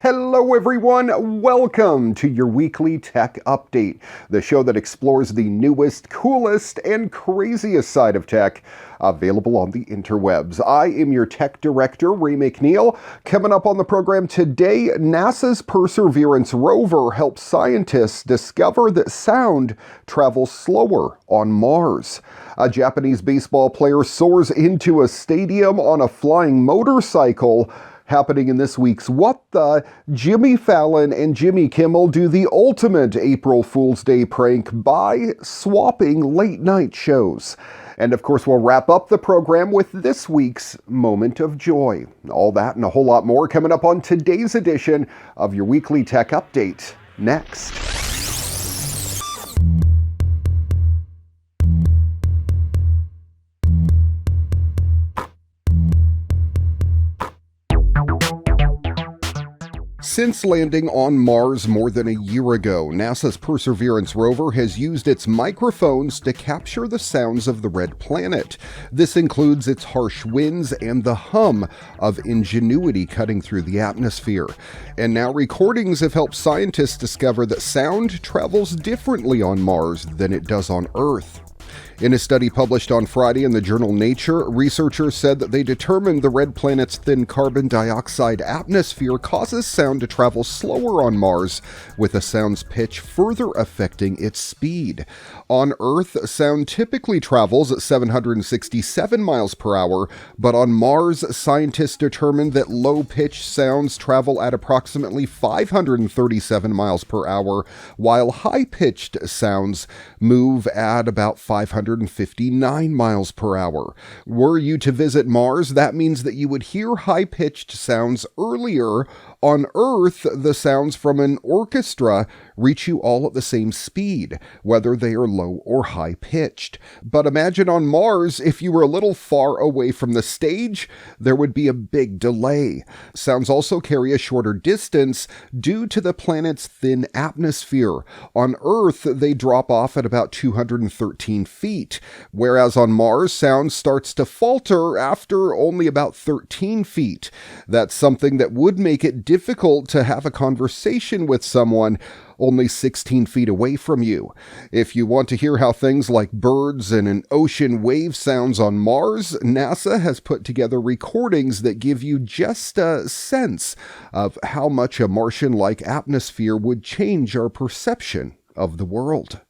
Hello everyone, welcome to your weekly tech update, the show that explores the newest, coolest, and craziest side of tech available on the interwebs. I am your tech director, Ray McNeil. Coming up on the program today, NASA's Perseverance rover helps scientists discover that sound travels slower on Mars. A Japanese baseball player soars into a stadium on a flying motorcycle. Happening in this week's What The, Jimmy Fallon and Jimmy Kimmel do the ultimate April Fool's Day prank by swapping late night shows. And of course, we'll wrap up the program with this week's Moment of Joy. All that and a whole lot more coming up on today's edition of your weekly tech update. Next. Since landing on Mars more than a year ago, NASA's Perseverance rover has used its microphones to capture the sounds of the red planet. This includes its harsh winds and the hum of Ingenuity cutting through the atmosphere. And now recordings have helped scientists discover that sound travels differently on Mars than it does on Earth. In a study published on Friday in the journal Nature, researchers said that they determined the red planet's thin carbon dioxide atmosphere causes sound to travel slower on Mars, with the sound's pitch further affecting its speed. On Earth, sound typically travels at 767 miles per hour, but on Mars, scientists determined that low-pitched sounds travel at approximately 537 miles per hour, while high-pitched sounds move at about 559 miles per hour. Were you to visit Mars, that means that you would hear high-pitched sounds earlier. On Earth, the sounds from an orchestra reach you all at the same speed, whether they are low or high-pitched. But imagine on Mars, if you were a little far away from the stage, there would be a big delay. Sounds also carry a shorter distance due to the planet's thin atmosphere. On Earth, they drop off at about 213 feet, whereas on Mars, sound starts to falter after only about 13 feet. That's something that would make it difficult to have a conversation with someone only 16 feet away from you. If you want to hear how things like birds and an ocean wave sounds on Mars, NASA has put together recordings that give you just a sense of how much a Martian-like atmosphere would change our perception of the world.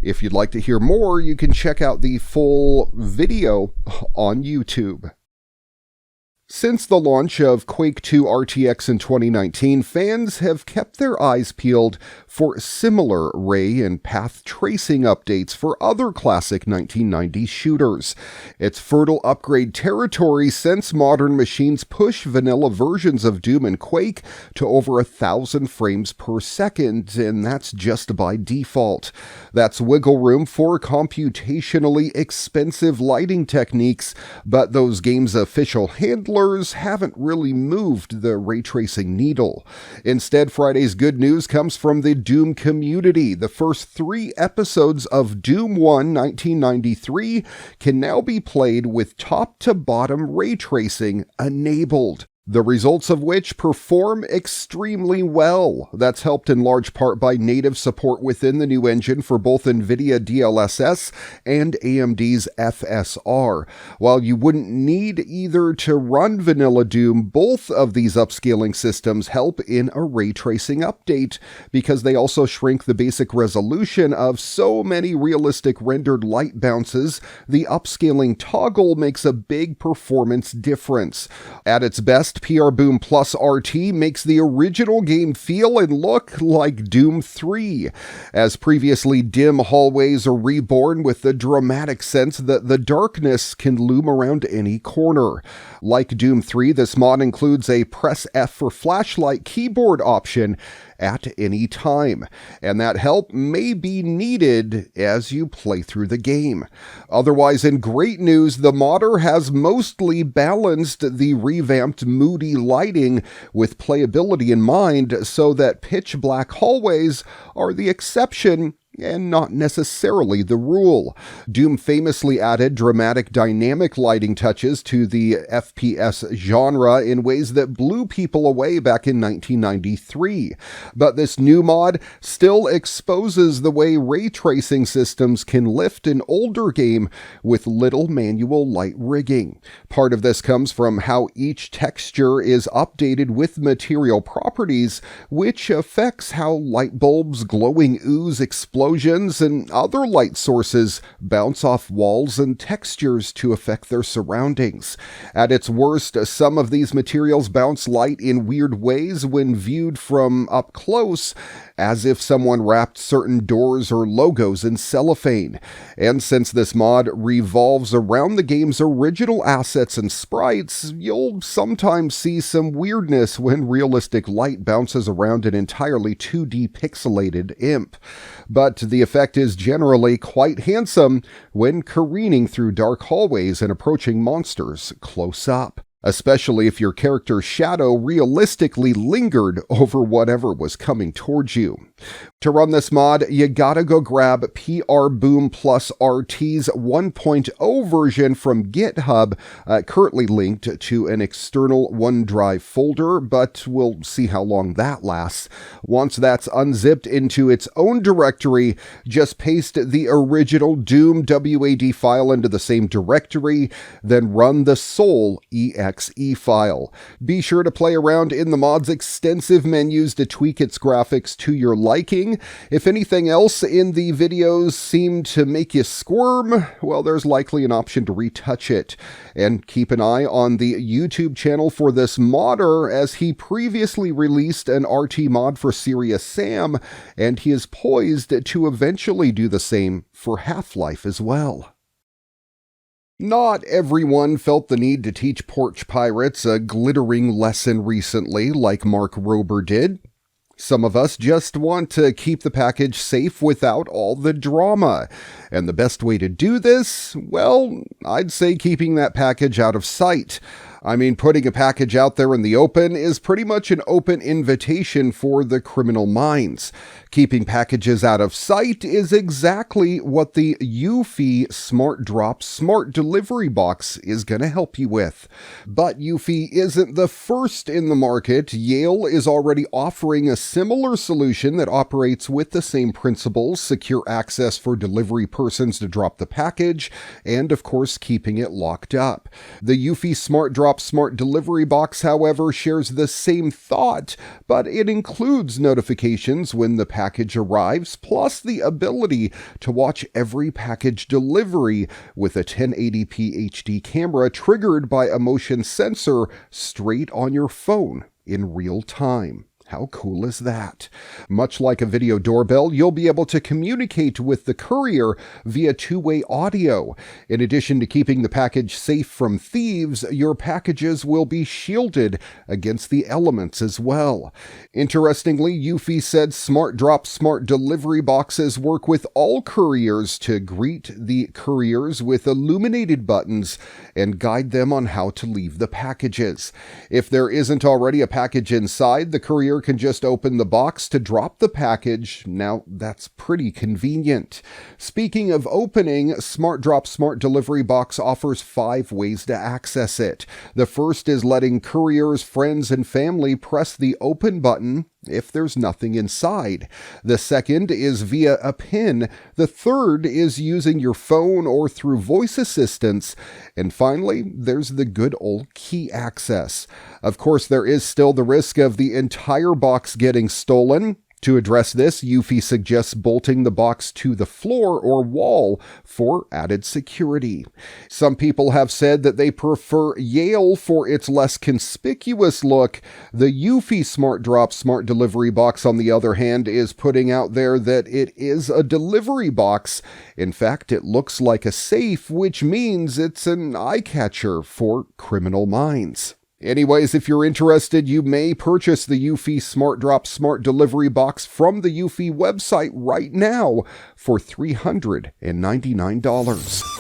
If you'd like to hear more, you can check out the full video on YouTube. Since the launch of Quake 2 RTX in 2019, fans have kept their eyes peeled for similar ray and path tracing updates for other classic 1990s shooters. It's fertile upgrade territory since modern machines push vanilla versions of Doom and Quake to over 1,000 frames per second, and that's just by default. That's wiggle room for computationally expensive lighting techniques, but those games' official handlers haven't really moved the ray tracing needle. Instead, Friday's good news comes from the Doom community. The first 3 episodes of Doom 1 1993 can now be played with top-to-bottom ray tracing enabled. The results of which perform extremely well. That's helped in large part by native support within the new engine for both NVIDIA DLSS and AMD's FSR. While you wouldn't need either to run vanilla Doom, both of these upscaling systems help in a ray tracing update because they also shrink the basic resolution of so many realistic rendered light bounces. The upscaling toggle makes a big performance difference. At its best, released, PR Boom Plus RT makes the original game feel and look like Doom 3. As previously dim hallways are reborn with the dramatic sense that the darkness can loom around any corner. Like Doom 3, this mod includes a press F for flashlight keyboard option at any time, and that help may be needed as you play through the game. Otherwise, in great news, the modder has mostly balanced the revamped moody lighting with playability in mind so that pitch black hallways are the exception and not necessarily the rule. Doom famously added dramatic dynamic lighting touches to the FPS genre in ways that blew people away back in 1993. But this new mod still exposes the way ray tracing systems can lift an older game with little manual light rigging. Part of this comes from how each texture is updated with material properties, which affects how light bulbs, glowing ooze, explosions, and other light sources bounce off walls and textures to affect their surroundings. At its worst, some of these materials bounce light in weird ways when viewed from up close, as if someone wrapped certain doors or logos in cellophane. And since this mod revolves around the game's original assets and sprites, you'll sometimes see some weirdness when realistic light bounces around an entirely 2D pixelated imp. But the effect is generally quite handsome when careening through dark hallways and approaching monsters close up, especially if your character's shadow realistically lingered over whatever was coming towards you. To run this mod, you gotta go grab PR Boom Plus RT's 1.0 version from GitHub, currently linked to an external OneDrive folder, but we'll see how long that lasts. Once that's unzipped into its own directory, just paste the original Doom WAD file into the same directory, then run the Soul exe file. Be sure to play around in the mod's extensive menus to tweak its graphics to your liking. If anything else in the videos seemed to make you squirm, well, there's likely an option to retouch it. And keep an eye on the YouTube channel for this modder, as he previously released an RT mod for Serious Sam, and he is poised to eventually do the same for Half-Life as well. Not everyone felt the need to teach porch pirates a glittering lesson recently like Mark Rober did. Some of us just want to keep the package safe without all the drama. And the best way to do this? Well, I'd say keeping that package out of sight. I mean, putting a package out there in the open is pretty much an open invitation for the criminal minds. Keeping packages out of sight is exactly what the Eufy Smart Drop Smart Delivery Box is going to help you with. But Eufy isn't the first in the market. Yale is already offering a similar solution that operates with the same principles: secure access for delivery persons to drop the package, and of course keeping it locked up. The Eufy Smart Drop Smart Delivery Box, however, shares the same thought, but it includes notifications when the package arrives, plus the ability to watch every package delivery with a 1080p HD camera triggered by a motion sensor straight on your phone in real time. How cool is that? Much like a video doorbell, you'll be able to communicate with the courier via two-way audio. In addition to keeping the package safe from thieves, your packages will be shielded against the elements as well. Interestingly, Eufy said Smart Drop Smart Delivery Boxes work with all couriers to greet the couriers with illuminated buttons and guide them on how to leave the packages. If there isn't already a package inside, the courier can just open the box to drop the package. Now, that's pretty convenient. Speaking of opening, Smart Drop Smart Delivery Box offers 5 ways to access it. The first is letting couriers, friends, and family press the open button if there's nothing inside. The second is via a PIN. The third is using your phone or through voice assistants. And finally, there's the good old key access. Of course, there is still the risk of the entire box getting stolen. To address this, Eufy suggests bolting the box to the floor or wall for added security. Some people have said that they prefer Yale for its less conspicuous look. The Eufy Smart Drop Smart Delivery Box, on the other hand, is putting out there that it is a delivery box. In fact, it looks like a safe, which means it's an eye-catcher for criminal minds. Anyways, if you're interested, you may purchase the Eufy Smart Drop Smart Delivery Box from the Eufy website right now for $399.